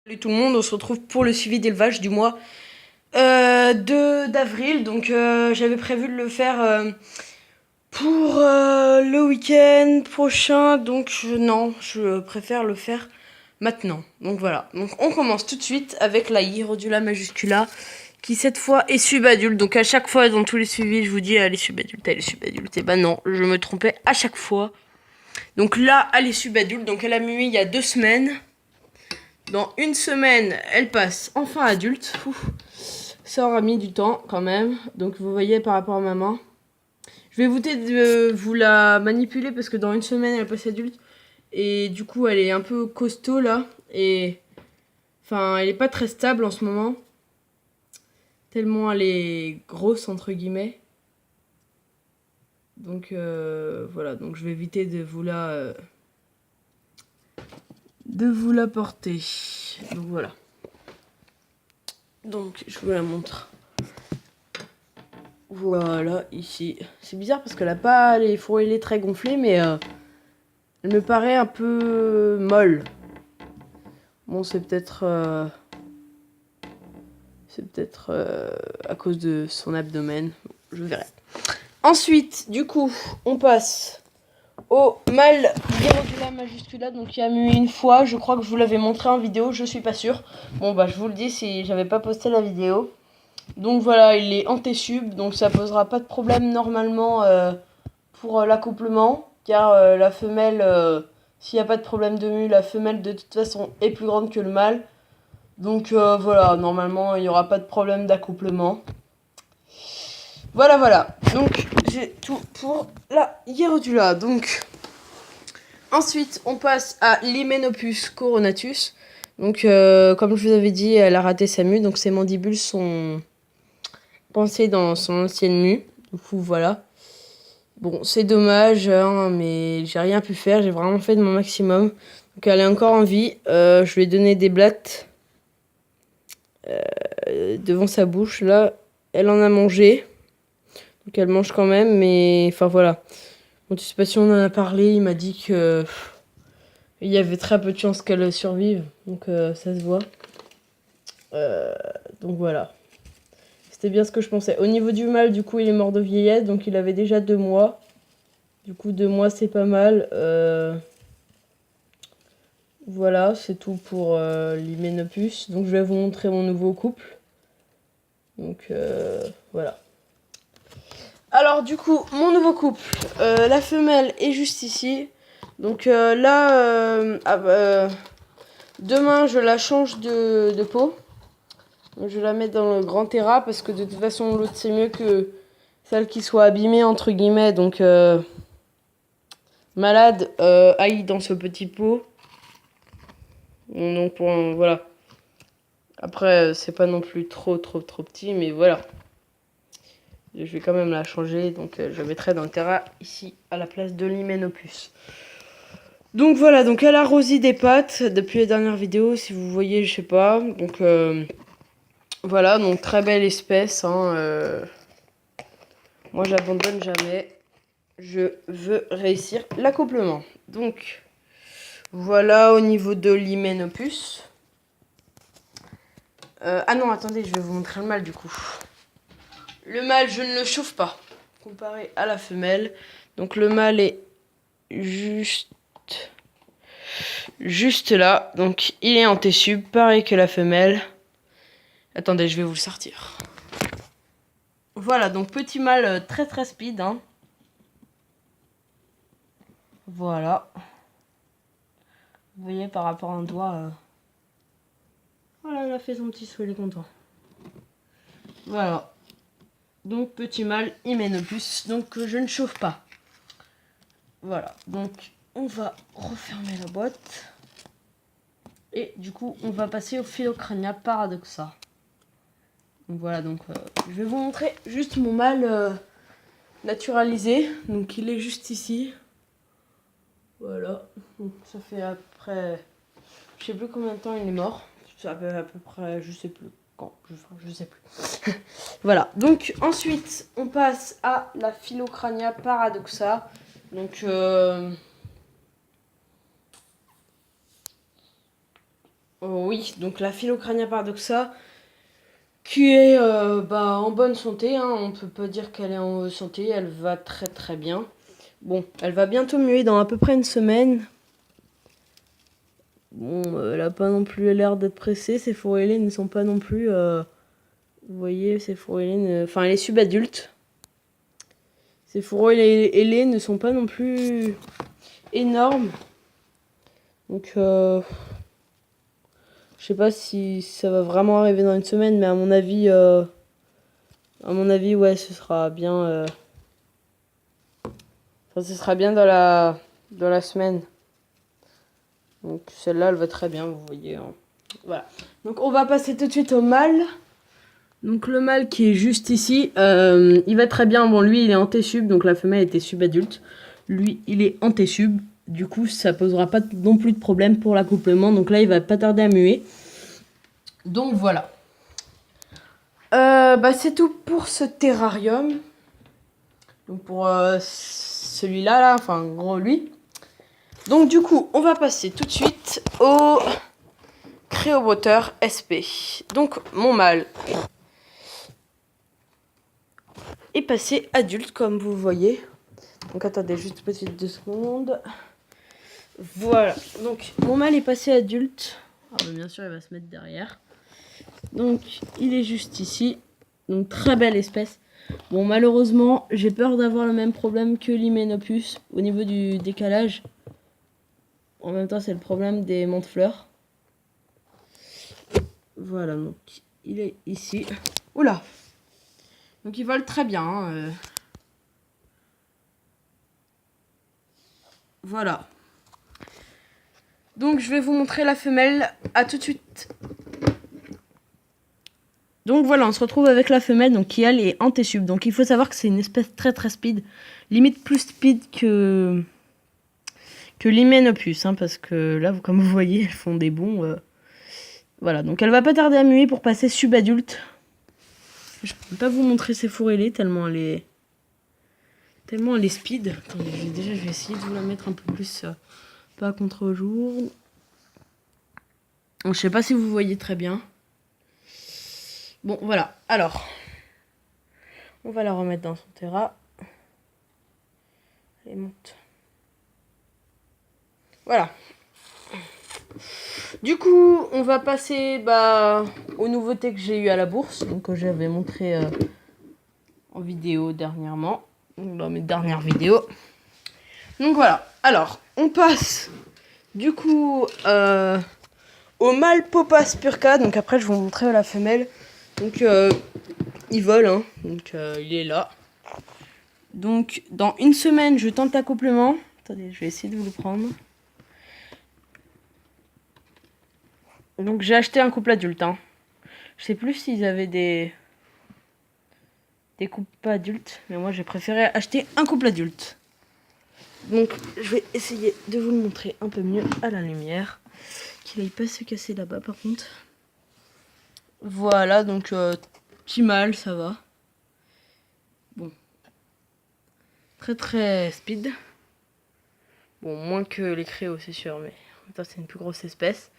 Salut tout le monde, on se retrouve pour le suivi d'élevage du mois d'avril. Donc j'avais prévu de le faire pour le week-end prochain. Donc non, je préfère le faire maintenant. Donc voilà, donc on commence tout de suite avec la Hierodula majuscula qui cette fois est subadulte. Donc à chaque fois dans tous les suivis je vous dis elle est subadulte, elle est subadulte. Et ben non, je me trompais à chaque fois. Donc là elle est subadulte, donc elle a mué il y a 2 semaines. Dans une semaine, elle passe enfin adulte. Ouf, ça aura mis du temps quand même. Donc vous voyez par rapport à ma main. Je vais éviter de vous la manipuler parce que dans une semaine, elle passe adulte. Et du coup, elle est un peu costaud là. Et enfin, elle est pas très stable en ce moment. Tellement elle est grosse entre guillemets. Donc voilà, donc je vais éviter de vous la porter. Donc voilà. Donc je vous la montre. Voilà, ici. C'est bizarre parce qu'elle a pas les fourrés très gonflés, mais elle me paraît un peu molle. Bon, c'est peut-être à cause de son abdomen. Je verrai. Ensuite, du coup, on passe au mâle Hierodula majuscula, donc qui a mué une fois. Je crois que je vous l'avais montré en vidéo, je suis pas sûre. Bon, bah, je vous le dis si j'avais pas posté la vidéo. Donc voilà, il est anté-sub, donc ça posera pas de problème normalement pour l'accouplement, car la femelle, s'il n'y a pas de problème de mue, la femelle de toute façon est plus grande que le mâle. Donc voilà, normalement il n'y aura pas de problème d'accouplement. Voilà, donc j'ai tout pour la Hierodula. Donc ensuite on passe à l'Hymenopus coronatus. Donc comme je vous avais dit, elle a raté sa mue, donc ses mandibules sont pensées dans son ancienne mue. Du coup voilà. Bon, c'est dommage, hein, mais j'ai rien pu faire. J'ai vraiment fait de mon maximum. Donc, elle est encore en vie. Je lui ai donné des blattes devant sa bouche. Là, elle en a mangé. Donc, elle mange quand même. Mais, enfin, voilà. Bon, je sais pas si on en a parlé. Il m'a dit que il y avait très peu de chances qu'elle survive. Donc, ça se voit. Donc, voilà. C'était bien ce que je pensais. Au niveau du mâle, du coup, il est mort de vieillesse. Donc, il avait déjà 2 mois. Du coup, 2 mois, c'est pas mal. Voilà, c'est tout pour l'Hymenopus. Donc je vais vous montrer mon nouveau couple. Donc voilà. Alors du coup, mon nouveau couple, la femelle est juste ici. Donc demain je la change de peau. Donc, je la mets dans le grand terra parce que de toute façon l'autre c'est mieux que celle qui soit abîmée entre guillemets. Donc malade aille dans ce petit pot. Donc voilà. Après, c'est pas non plus trop petit, mais voilà. Je vais quand même la changer, donc je mettrai dans le terrain ici à la place de l'Hymenopus. Donc voilà, donc elle a rosé des pattes depuis les dernières vidéos, si vous voyez, je sais pas. Donc voilà, donc très belle espèce. Hein, moi, j'abandonne jamais. Je veux réussir l'accouplement. Donc voilà au niveau de l'Hymenopus. Ah non, attendez, je vais vous montrer le mâle du coup. Le mâle, je ne le chauffe pas, comparé à la femelle. Donc le mâle est juste là. Donc il est en T-sub, pareil que la femelle. Attendez, je vais vous le sortir. Voilà, donc petit mâle très speed. Hein. Voilà. Vous voyez par rapport à un doigt. Voilà, il a fait son petit saut, il est content. Voilà. Donc petit mâle Hymenopus, donc je ne chauffe pas. Voilà, donc on va refermer la boîte. Et du coup, on va passer au Philocrania paradoxa. Donc voilà, donc je vais vous montrer juste mon mâle naturalisé. Donc il est juste ici. Voilà. Donc, ça fait après, je sais plus combien de temps il est mort. Ça fait à peu près, je sais plus quand. Je sais plus. Voilà. Donc ensuite, on passe à la Philocrania paradoxa. Donc Oui, donc la Phylocrania paradoxa, qui est en bonne santé, hein, on peut pas dire qu'elle est en bonne santé, elle va très très bien. Bon, elle va bientôt muer dans à peu près une semaine. Bon, elle a pas non plus l'air d'être pressée, ses fourrés ailés ne sont pas non plus... vous voyez, ses fourrés ailés... Enfin, elle est subadulte. Ses fourrés ailés ne sont pas non plus énormes. Donc, je sais pas si ça va vraiment arriver dans une semaine, mais à mon avis, ouais, ce sera bien... Enfin, ce sera bien dans la semaine. Donc celle-là, elle va très bien, vous voyez. Hein. Voilà. Donc on va passer tout de suite au mâle. Donc le mâle qui est juste ici, il va très bien. Bon, lui, il est antésub, donc la femelle était subadulte. Lui, il est antésub. Du coup, ça posera pas non plus de problème pour l'accouplement. Donc là, il va pas tarder à muer. Donc voilà. C'est tout pour ce terrarium. Donc pour celui-là, là, enfin gros lui. Donc du coup, on va passer tout de suite au Créowater SP. Donc mon mâle est passé adulte comme vous voyez. Donc attendez juste petite 2 secondes. Voilà. Donc mon mâle est passé adulte. Bien sûr, il va se mettre derrière. Donc il est juste ici. Donc très belle espèce. Bon, malheureusement, j'ai peur d'avoir le même problème que l'Hyménopus au niveau du décalage. En même temps, c'est le problème des menthe-fleurs. Voilà, donc il est ici. Oula! Donc il vole très bien. Hein, Voilà. Donc je vais vous montrer la femelle. À tout de suite. Donc voilà, on se retrouve avec la femelle donc, qui elle est antésub. Donc il faut savoir que c'est une espèce très très speed. Limite plus speed que l'Hyménopus. Hein, parce que là, comme vous voyez, elles font des bonds. Voilà, donc elle va pas tarder à muer pour passer subadulte. Je peux pas vous montrer ses fourrés ailés tellement elle est speed. Attendez, je vais essayer de vous la mettre un peu plus pas contre-jour. Je sais pas si vous voyez très bien. Bon, voilà. Alors, on va la remettre dans son terrain. Allez, monte. Voilà. Du coup, on va passer aux nouveautés que j'ai eues à la bourse. Donc, que j'avais montré en vidéo dernièrement. Dans mes dernières vidéos. Donc, voilà. Alors, on passe du coup au mâle Popa Spurca. Donc, après, je vais vous montrer la femelle. Donc, il vole. Hein. Donc, il est là. Donc, dans une semaine, je tente l'accouplement. Attendez, je vais essayer de vous le prendre. Donc, j'ai acheté un couple adulte. Hein. Je sais plus s'ils avaient des couples pas adultes. Mais moi, j'ai préféré acheter un couple adulte. Donc, je vais essayer de vous le montrer un peu mieux à la lumière. Qu'il aille pas se casser là-bas, par contre. Voilà, donc, petit mâle, ça va. Bon. Très, très speed. Bon, moins que les créos, c'est sûr, mais en même temps, c'est une plus grosse espèce.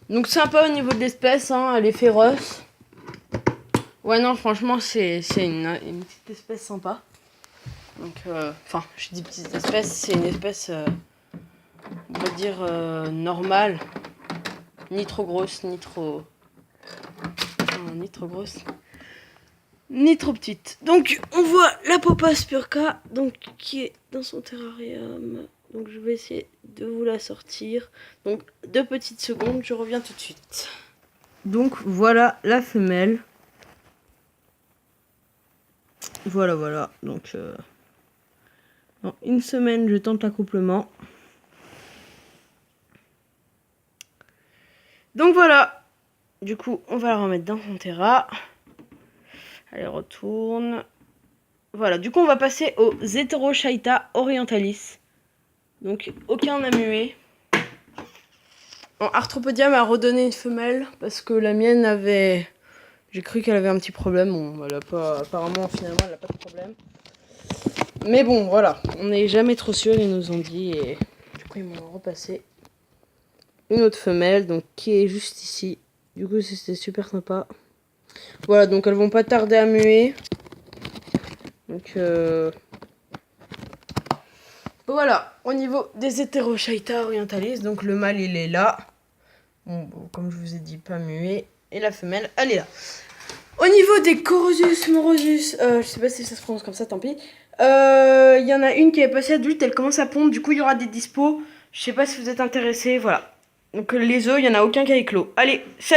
Donc, sympa au niveau de l'espèce, hein, elle est féroce. Ouais, non, franchement, c'est une petite espèce sympa. Donc, je dis petite espèce, c'est une espèce, on va dire, normale. Ni trop grosse, ni trop... Non, ni trop grosse. Ni trop petite. Donc, on voit la Popa Spurca, donc, qui est dans son terrarium. Donc, je vais essayer de vous la sortir. Donc, 2 petites secondes, je reviens tout de suite. Donc, voilà la femelle. Voilà. Donc, dans une semaine, je tente l'accouplement. Donc, voilà. Du coup, on va la remettre dans son terrain. Allez, retourne. Voilà, du coup, on va passer aux Heterochaeta orientalis. Donc, aucun n'a mué. Arthropodia m'a redonné une femelle parce que la mienne avait... J'ai cru qu'elle avait un petit problème. Bon, elle a pas... Apparemment, finalement, elle n'a pas de problème. Mais bon, voilà. On n'est jamais trop sûr, ils nous ont dit. Et du coup, ils m'ont repassé une autre femelle, donc qui est juste ici. Du coup, c'était super sympa. Voilà, donc elles vont pas tarder à muer. Donc, voilà, au niveau des Heterochaeta orientalis, donc le mâle il est là. Bon, comme je vous ai dit, pas muet. Et la femelle, elle est là. Au niveau des Corosus morosus, je sais pas si ça se prononce comme ça, tant pis. Il y en a une qui est passée adulte, elle commence à pondre, du coup il y aura des dispos. Je sais pas si vous êtes intéressés, voilà. Donc les œufs, il y en a aucun qui a éclos. Allez, salut!